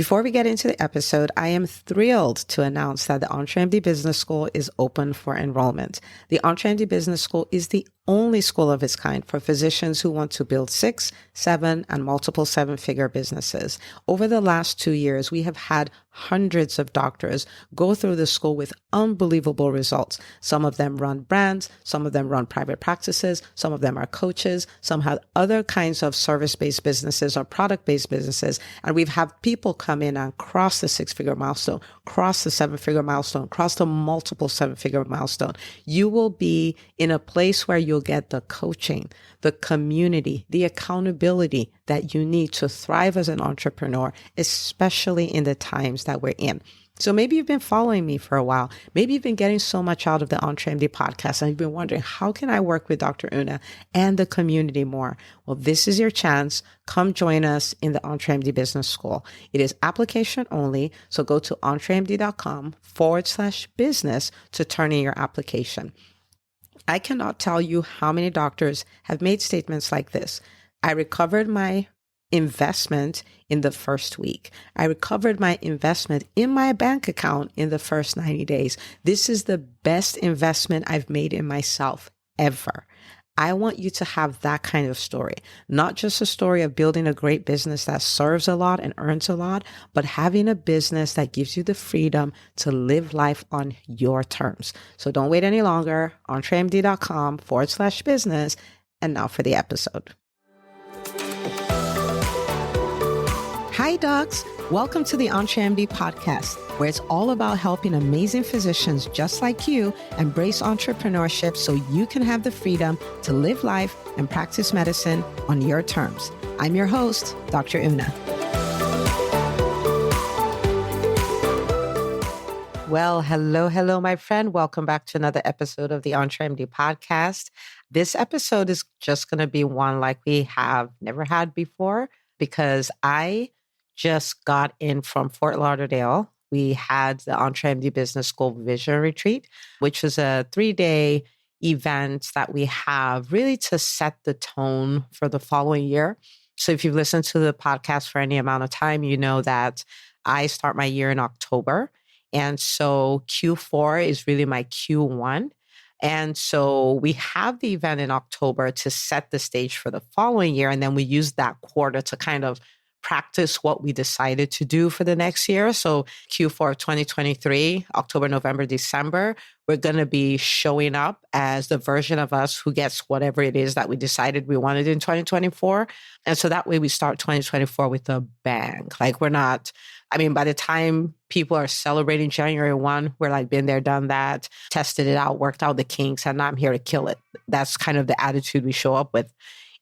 Before we get into the episode, I am thrilled to announce that the Entremd Business School is open for enrollment. The Entremd Business School is the only school of its kind for physicians who want to build 6, 7, and multiple 7-figure businesses. Over the last 2 years, we have had hundreds of doctors go through the school with unbelievable results. Some of them run brands, some of them run private practices, some of them are coaches, some have other kinds of service-based businesses or product-based businesses. And we've had people come in and cross the 6-figure milestone, cross the 7-figure milestone, cross the multiple 7-figure milestone. You will be in a place where you'll get the coaching, the community, the accountability that you need to thrive as an entrepreneur, especially in the times that we're in. So maybe you've been following me for a while. Maybe you've been getting so much out of the Entremd podcast and you've been wondering, how can I work with Dr. Una and the community more? Well, this is your chance. Come join us in the Entremd Business School. It is application only. So go to entremd.com/business to turn in your application. I cannot tell you how many doctors have made statements like this. I recovered my investment in the first week. I recovered my investment in my bank account in the first 90 days. This is the best investment I've made in myself ever. I want you to have that kind of story, not just a story of building a great business that serves a lot and earns a lot, but having a business that gives you the freedom to live life on your terms. So don't wait any longer. entremd.com/business. And now for the episode. Hi, docs. Welcome to the Entremd podcast, where it's all about helping amazing physicians just like you embrace entrepreneurship so you can have the freedom to live life and practice medicine on your terms. I'm your host, Dr. Una. Well, hello, my friend. Welcome back to another episode of the Entremd podcast. This episode is just going to be one like we have never had before because I just got in from Fort Lauderdale. We had the Entremd Business School Vision Retreat, which was a 3-day event that we have really to set the tone for the following year. So if you've listened to the podcast for any amount of time, you know that I start my year in October. And so Q4 is really my Q1. And so we have the event in October to set the stage for the following year. And then we use that quarter to kind of practice what we decided to do for the next year. So Q4 of 2023, October, November, December, we're going to be showing up as the version of us who gets whatever it is that we decided we wanted in 2024. And so that way we start 2024 with a bang. Like by the time people are celebrating January 1, we're like, been there, done that, tested it out, worked out the kinks, and now I'm here to kill it. That's kind of the attitude we show up with.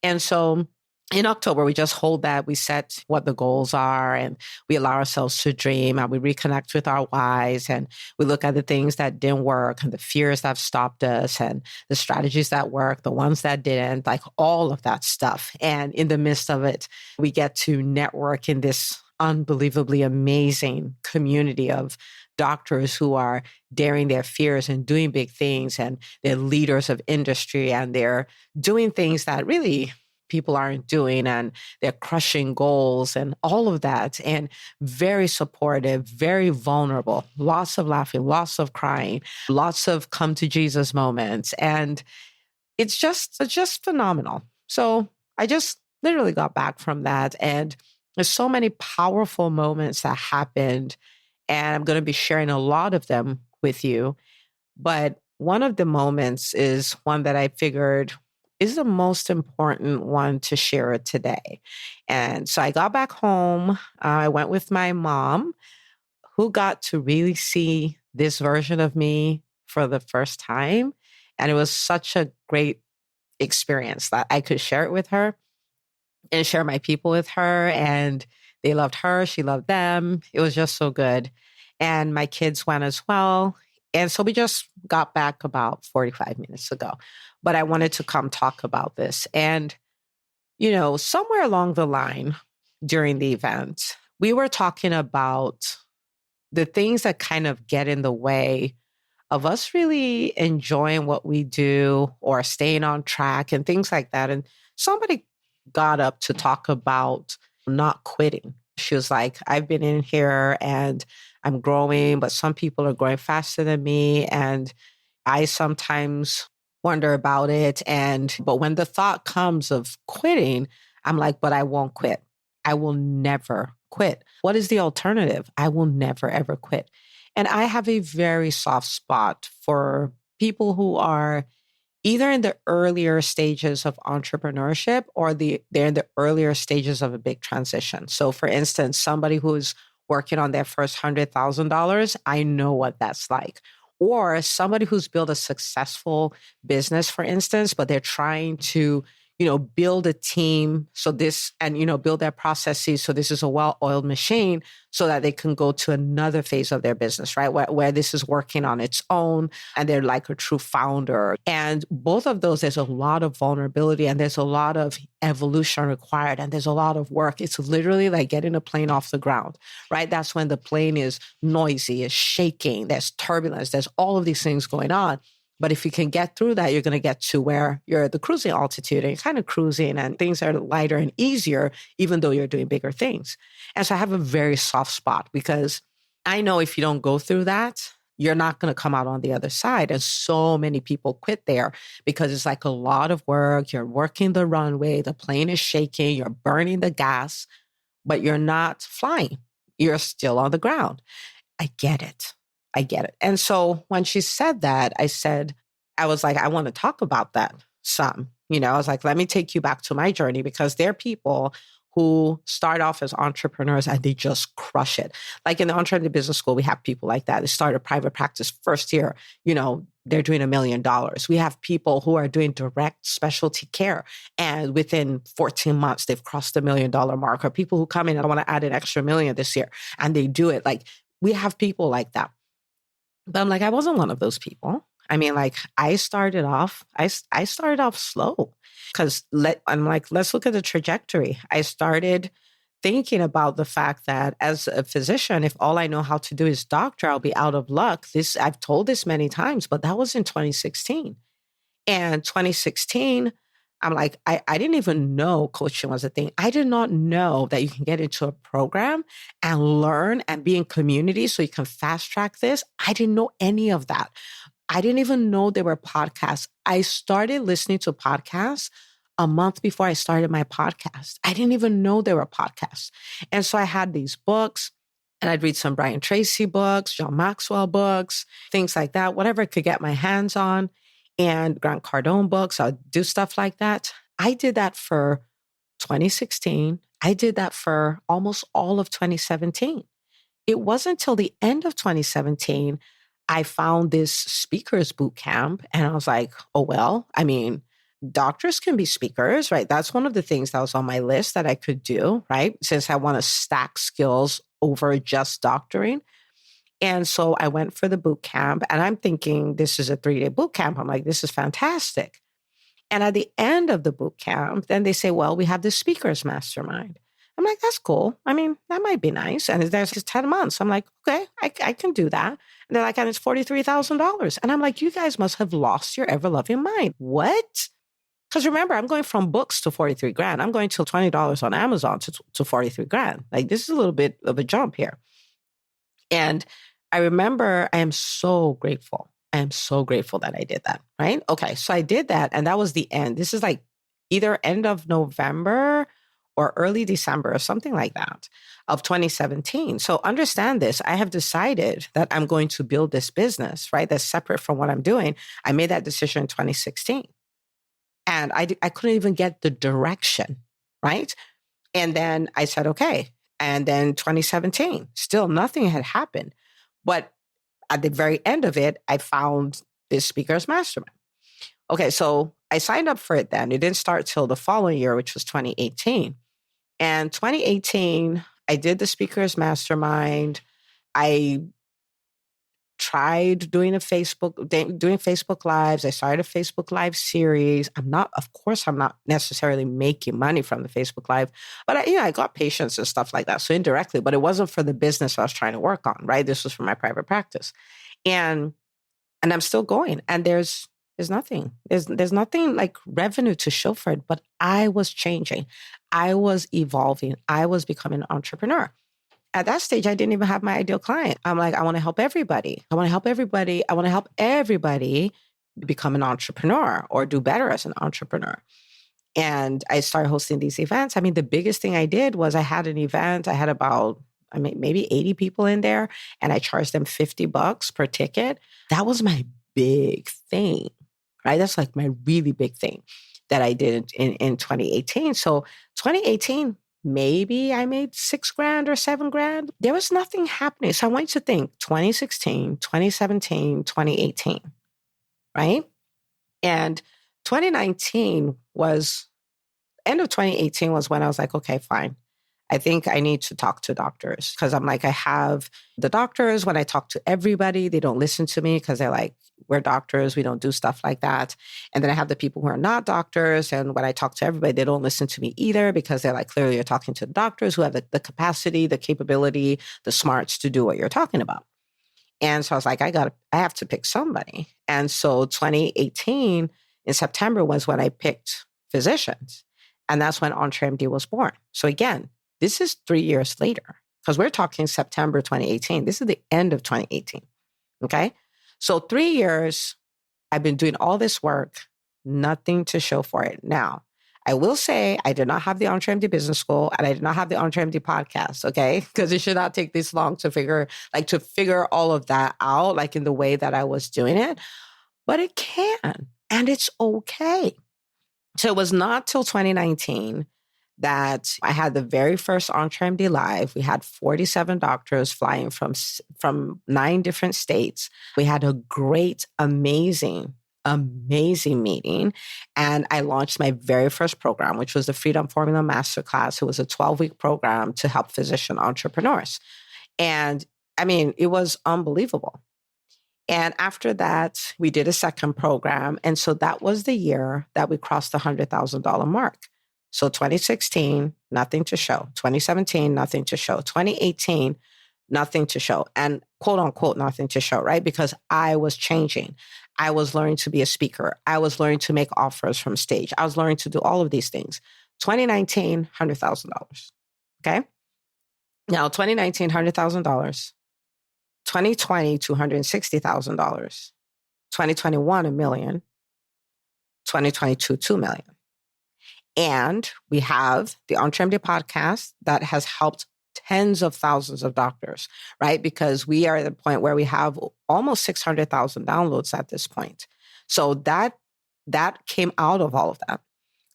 And so in October, we just hold that, we set what the goals are, and we allow ourselves to dream, and we reconnect with our whys, and we look at the things that didn't work, and the fears that have stopped us, and the strategies that worked, the ones that didn't, like all of that stuff. And in the midst of it, we get to network in this unbelievably amazing community of doctors who are daring their fears and doing big things, and they're leaders of industry, and they're doing things that really people aren't doing, and they're crushing goals and all of that, and very supportive, very vulnerable, lots of laughing, lots of crying, lots of come to Jesus moments. And it's just phenomenal. So I just literally got back from that, and there's so many powerful moments that happened, and I'm going to be sharing a lot of them with you. But one of the moments is one that I figured is the most important one to share today. And so I got back home. I went with my mom, who got to really see this version of me for the first time. And it was such a great experience that I could share it with her and share my people with her. And they loved her. She loved them. It was just so good. And my kids went as well. And so we just got back about 45 minutes ago. But I wanted to come talk about this. And, somewhere along the line during the event, we were talking about the things that kind of get in the way of us really enjoying what we do or staying on track and things like that. And somebody got up to talk about not quitting. She was like, I've been in here and I'm growing, but some people are growing faster than me. And I sometimes wonder about it. But when the thought comes of quitting, I'm like, but I won't quit. I will never quit. What is the alternative? I will never, ever quit. And I have a very soft spot for people who are either in the earlier stages of entrepreneurship or they're in the earlier stages of a big transition. So for instance, somebody who's working on their first $100,000, I know what that's like. Or somebody who's built a successful business, for instance, but they're trying to, build a team. So this, and, build their processes. So this is a well-oiled machine so that they can go to another phase of their business, right? Where this is working on its own and they're like a true founder. And both of those, there's a lot of vulnerability and there's a lot of evolution required and there's a lot of work. It's literally like getting a plane off the ground, right? That's when the plane is noisy, is shaking, there's turbulence, there's all of these things going on. But if you can get through that, you're going to get to where you're at the cruising altitude and you're kind of cruising and things are lighter and easier, even though you're doing bigger things. And so I have a very soft spot because I know if you don't go through that, you're not going to come out on the other side. And so many people quit there because it's like a lot of work. You're working the runway, the plane is shaking, you're burning the gas, but you're not flying. You're still on the ground. I get it. And so when she said that, I was like, I want to talk about that some. I was like, let me take you back to my journey because there are people who start off as entrepreneurs and they just crush it. Like in the Entremd Business School, we have people like that. They start a private practice first year, they're doing $1 million. We have people who are doing direct specialty care. And within 14 months, they've crossed the $1 million mark. Or people who come in and want to add an extra million this year and they do it. Like we have people like that. But I'm like, I wasn't one of those people. I mean, like I started off slow because I'm like, let's look at the trajectory. I started thinking about the fact that as a physician, if all I know how to do is doctor, I'll be out of luck. I've told this many times, but that was in 2016. And 2016, I'm like, I didn't even know coaching was a thing. I did not know that you can get into a program and learn and be in community so you can fast track this. I didn't know any of that. I didn't even know there were podcasts. I started listening to podcasts a month before I started my podcast. I didn't even know there were podcasts. And so I had these books and I'd read some Brian Tracy books, John Maxwell books, things like that, whatever I could get my hands on. And Grant Cardone books, I'll do stuff like that. I did that for 2016. I did that for almost all of 2017. It wasn't until the end of 2017, I found this speakers boot camp. And I was like, oh, well, I mean, doctors can be speakers, right? That's one of the things that was on my list that I could do, right? Since I want to stack skills over just doctoring. And so I went for the boot camp and I'm thinking this is a 3-day boot camp. I'm like, this is fantastic. And at the end of the boot camp, then they say, well, we have the speakers mastermind. I'm like, that's cool. I mean, that might be nice. And there's 10 months. I'm like, okay, I can do that. And they're like, and it's $43,000. And I'm like, you guys must have lost your ever-loving mind. What? Because remember, I'm going from books to 43 grand. I'm going to $20 on Amazon to 43 grand. Like this is a little bit of a jump here. And I remember I am so grateful. I am so grateful that I did that, right? Okay, so I did that and that was the end. This is like either end of November or early December or something like that of 2017. So understand this. I have decided that I'm going to build this business, right? That's separate from what I'm doing. I made that decision in 2016. And I couldn't even get the direction, right? And then I said, okay. And then 2017, still nothing had happened. But at the very end of it, I found this speakers mastermind. Okay, so I signed up for it then. It didn't start till the following year, which was 2018. And 2018, I did the speakers mastermind. I tried doing Facebook Lives. I started a Facebook Live series. I'm not necessarily making money from the Facebook Live, but I got patients and stuff like that. So indirectly, but it wasn't for the business I was trying to work on, right? This was for my private practice. And I'm still going. And there's nothing. There's nothing like revenue to show for it, but I was changing. I was evolving. I was becoming an entrepreneur. At that stage, I didn't even have my ideal client. I'm like, I want to help everybody. I want to help everybody. I want to help everybody become an entrepreneur or do better as an entrepreneur. And I started hosting these events. I mean, the biggest thing I did was I had an event. I had about, maybe 80 people in there, and I charged them $50 per ticket. That was my big thing, right? That's like my really big thing that I did in 2018. So 2018, maybe I made $6,000 or $7,000. There was nothing happening. So I want you to think 2016, 2017, 2018, right? And 2019 was, end of 2018 was when I was like, okay, fine. I think I need to talk to doctors because I'm like, I have the doctors. When I talk to everybody, they don't listen to me because they're like, we're doctors. We don't do stuff like that. And then I have the people who are not doctors. And when I talk to everybody, they don't listen to me either because they're like, clearly you're talking to the doctors who have the capacity, the capability, the smarts to do what you're talking about. And so I was like, I have to pick somebody. And so 2018 in September was when I picked physicians. And that's when Entremd was born. So again, this is 3 years later because we're talking September 2018. This is the end of 2018. Okay. So 3 years, I've been doing all this work, nothing to show for it. Now, I will say I did not have the Entremd Business School and I did not have the Entremd podcast. Okay. Because it should not take this long to figure all of that out, like in the way that I was doing it, but it can, and it's okay. So it was not till 2019 that I had the very first Entremd Live. We had 47 doctors flying from 9 different states. We had a great, amazing meeting. And I launched my very first program, which was the Freedom Formula Masterclass. It was a 12-week program to help physician entrepreneurs. And I mean, it was unbelievable. And after that, we did a second program. And so that was the year that we crossed the $100,000 mark. So 2016, nothing to show. 2017, nothing to show. 2018, nothing to show. And quote unquote, nothing to show, right? Because I was changing. I was learning to be a speaker. I was learning to make offers from stage. I was learning to do all of these things. 2019, $100,000. Okay. Now, 2019, $100,000. 2020, $260,000. 2021, $1 million. 2022, $2 million. And we have the Entremd podcast that has helped tens of thousands of doctors, right? Because we are at the point where we have almost 600,000 downloads at this point. So that came out of all of that.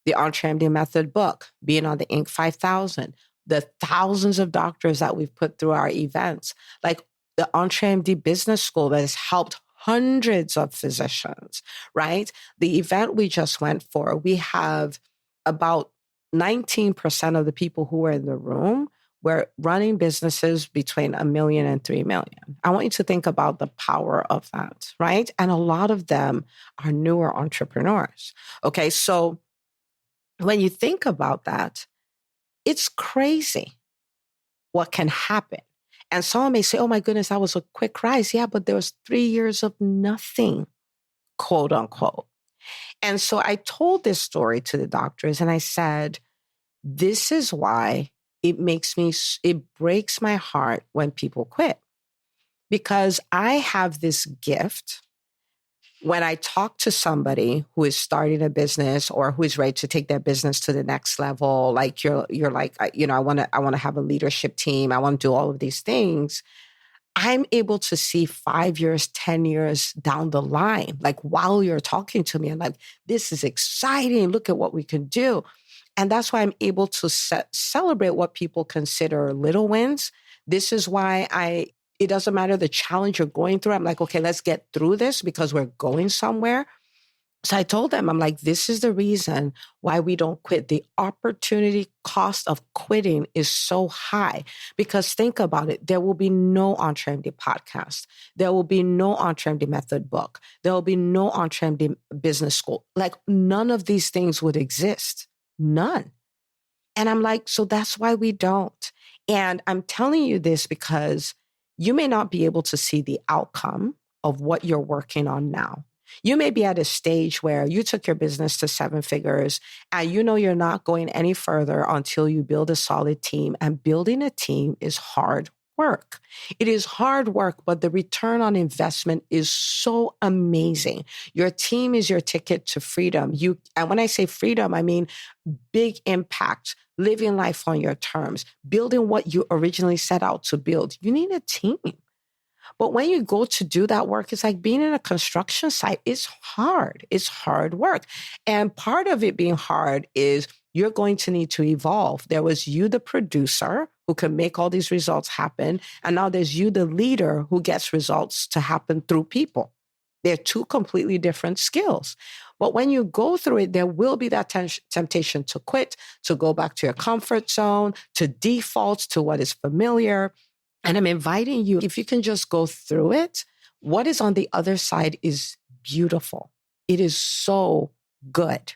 The Entremd Method book, being on the Inc. 5000, the thousands of doctors that we've put through our events, like the Entremd Business School that has helped hundreds of physicians, right? The event we just went for, we have about 19% of the people who were in the room were running businesses between $1 million and $3 million. I want you to think about the power of that, right? And a lot of them are newer entrepreneurs. Okay, so when you think about that, it's crazy what can happen. And someone may say, oh my goodness, that was a quick rise. Yeah, but there was 3 years of nothing, quote unquote. And so I told this story to the doctors and I said, this is why it breaks my heart when people quit. Because I have this gift when I talk to somebody who is starting a business or who is ready to take their business to the next level, like you're like, I want to have a leadership team. I want to do all of these things. I'm able to see 5 years, 10 years down the line, like while you're talking to me, I'm like, this is exciting. Look at what we can do. And that's why I'm able to celebrate what people consider little wins. This is why it doesn't matter the challenge you're going through. I'm like, okay, let's get through this because we're going somewhere. So I told them, I'm like, this is the reason why we don't quit. The opportunity cost of quitting is so high because think about it. There will be no Entremd podcast. There will be no Entremd Method book. There will be no Entremd Business School. Like none of these things would exist. None. And I'm like, so that's why we don't. And I'm telling you this because you may not be able to see the outcome of what you're working on now. You may be at a stage where you took your business to 7 figures and you know you're not going any further until you build a solid team. And building a team is hard work. It is hard work, but the return on investment is so amazing. Your team is your ticket to freedom. And when I say freedom, I mean big impact, living life on your terms, building what you originally set out to build. You need a team. But when you go to do that work, it's like being in a construction site. It's hard. It's hard work. And part of it being hard is you're going to need to evolve. There was you, the producer, who can make all these results happen. And now there's you, the leader, who gets results to happen through people. They're two completely different skills. But when you go through it, there will be that temptation to quit, to go back to your comfort zone, to default to what is familiar. And I'm inviting you, if you can just go through it, what is on the other side is beautiful. It is so good.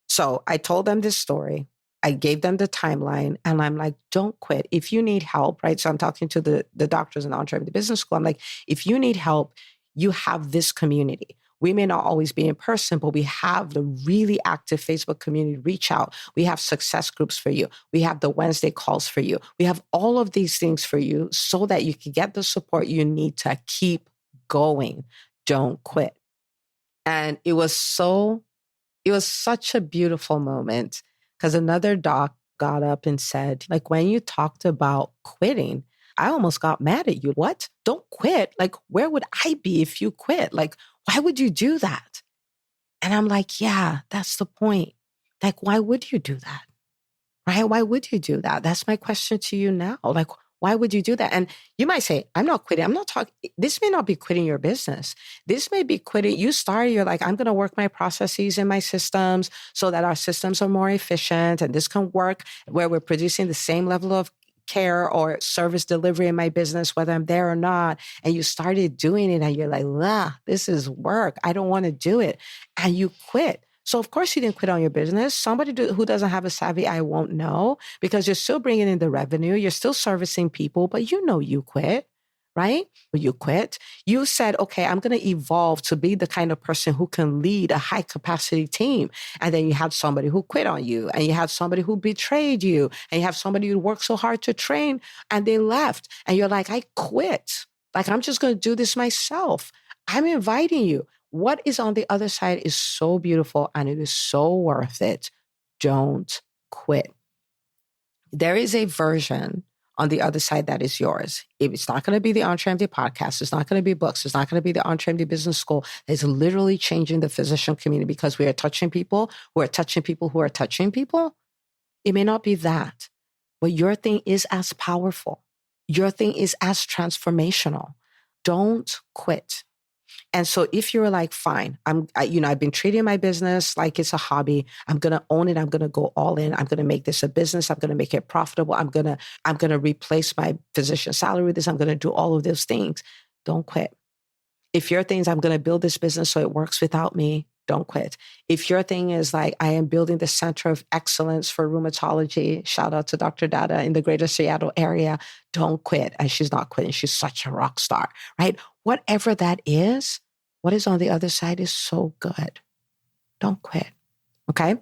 So I told them this story. I gave them the timeline and I'm like, don't quit. If you need help, right? So I'm talking to the doctors in Entremd, the business school. I'm like, if you need help, you have this community. We may not always be in person, but we have the really active Facebook community. Reach out. We have success groups for you. We have the Wednesday calls for you. We have all of these things for you so that you can get the support you need to keep going. Don't quit. And it was such a beautiful moment because another doc got up and said, like, when you talked about quitting, I almost got mad at you. What? Don't quit. Like, where would I be if you quit? Like, why would you do that? And I'm like, yeah, that's the point. Like, why would you do that? Right? Why would you do that? That's my question to you now. Like, why would you do that? And you might say, I'm not quitting. I'm not talking. This may not be quitting your business. This may be quitting. You started, you're like, I'm going to work my processes and my systems so that our systems are more efficient. And this can work where we're producing the same level of care or service delivery in my business, whether I'm there or not. And you started doing it and you're like, this is work. I don't want to do it. And you quit. So of course you didn't quit on your business. Somebody who doesn't have a savvy eye won't know because you're still bringing in the revenue. You're still servicing people, but you know you quit, right? You quit. You said, okay, I'm going to evolve to be the kind of person who can lead a high capacity team. And then you had somebody who quit on you and you had somebody who betrayed you and you have somebody who worked so hard to train and they left. And you're like, I quit. Like, I'm just going to do this myself. I'm inviting you. What is on the other side is so beautiful and it is so worth it. Don't quit. There is a version on the other side that is yours. It's not going to be the Entremd podcast. It's not going to be books. It's not going to be the Entremd business school. It's literally changing the physician community because we are touching people who are touching people who are touching people. It may not be that, but your thing is as powerful. Your thing is as transformational. Don't quit. And so if you're like, fine, I've been treating my business like it's a hobby. I'm going to own it. I'm going to go all in. I'm going to make this a business. I'm going to make it profitable. I'm going to replace my physician salary with this. I'm going to do all of those things. Don't quit. If your thing is, I'm going to build this business so it works without me, don't quit. If your thing is like, I am building the center of excellence for rheumatology, shout out to Dr. Dada in the greater Seattle area, don't quit. And she's not quitting. She's such a rock star, right? Whatever that is, what is on the other side is so good. Don't quit. Okay.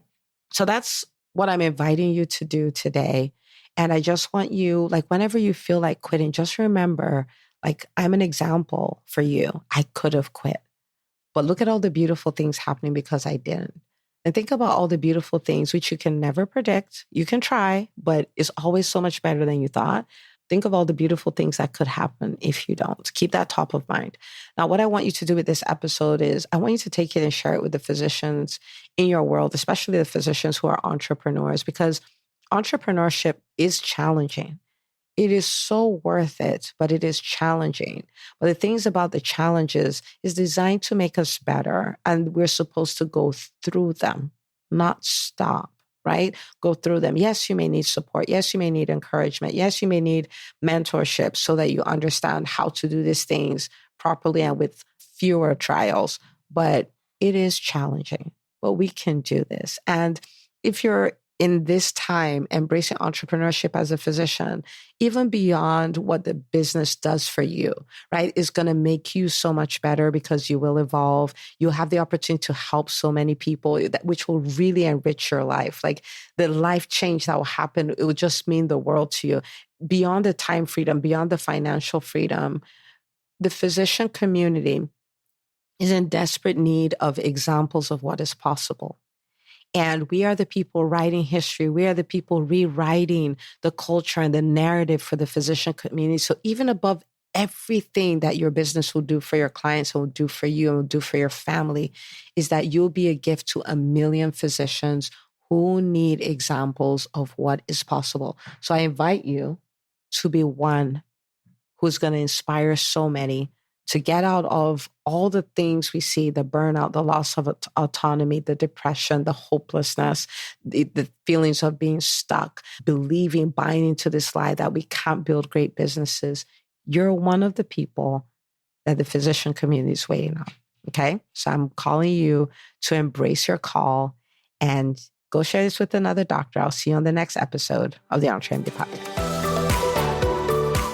So that's what I'm inviting you to do today. And I just want you, like, whenever you feel like quitting, just remember, like, I'm an example for you. I could have quit, but look at all the beautiful things happening because I didn't. And think about all the beautiful things, which you can never predict. You can try, but it's always so much better than you thought. Think of all the beautiful things that could happen if you don't. Keep that top of mind. Now, what I want you to do with this episode is I want you to take it and share it with the physicians in your world, especially the physicians who are entrepreneurs, because entrepreneurship is challenging. It is so worth it, but it is challenging. But the things about the challenges is designed to make us better. And we're supposed to go through them, not stop, right? Go through them. Yes, you may need support. Yes, you may need encouragement. Yes, you may need mentorship so that you understand how to do these things properly and with fewer trials. But it is challenging, but we can do this. And if you're in this time, embracing entrepreneurship as a physician, even beyond what the business does for you, right, is going to make you so much better because you will evolve. You'll have the opportunity to help so many people, which will really enrich your life. Like the life change that will happen, it will just mean the world to you. Beyond the time freedom, beyond the financial freedom, the physician community is in desperate need of examples of what is possible. And we are the people writing history. We are the people rewriting the culture and the narrative for the physician community. So even above everything that your business will do for your clients, will do for you, and will do for your family, is that you'll be a gift to a million physicians who need examples of what is possible. So I invite you to be one who's going to inspire so many to get out of all the things we see, the burnout, the loss of autonomy, the depression, the hopelessness, the feelings of being stuck, believing, buying into this lie that we can't build great businesses. You're one of the people that the physician community is waiting on. Okay? So I'm calling you to embrace your call and go share this with another doctor. I'll see you on the next episode of the Entremd podcast.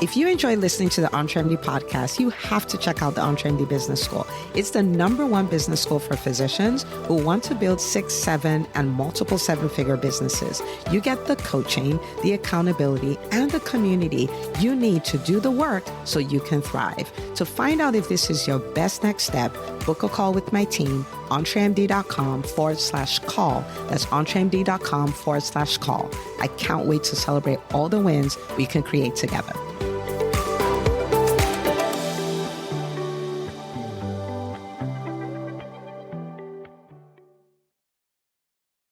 If you enjoy listening to the Entremd podcast, you have to check out the Entremd Business School. It's the #1 business school for physicians who want to build 6, 7, and multiple 7-figure businesses. You get the coaching, the accountability, and the community you need to do the work so you can thrive. To find out if this is your best next step, book a call with my team, entremd.com/call. That's entremd.com/call. I can't wait to celebrate all the wins we can create together.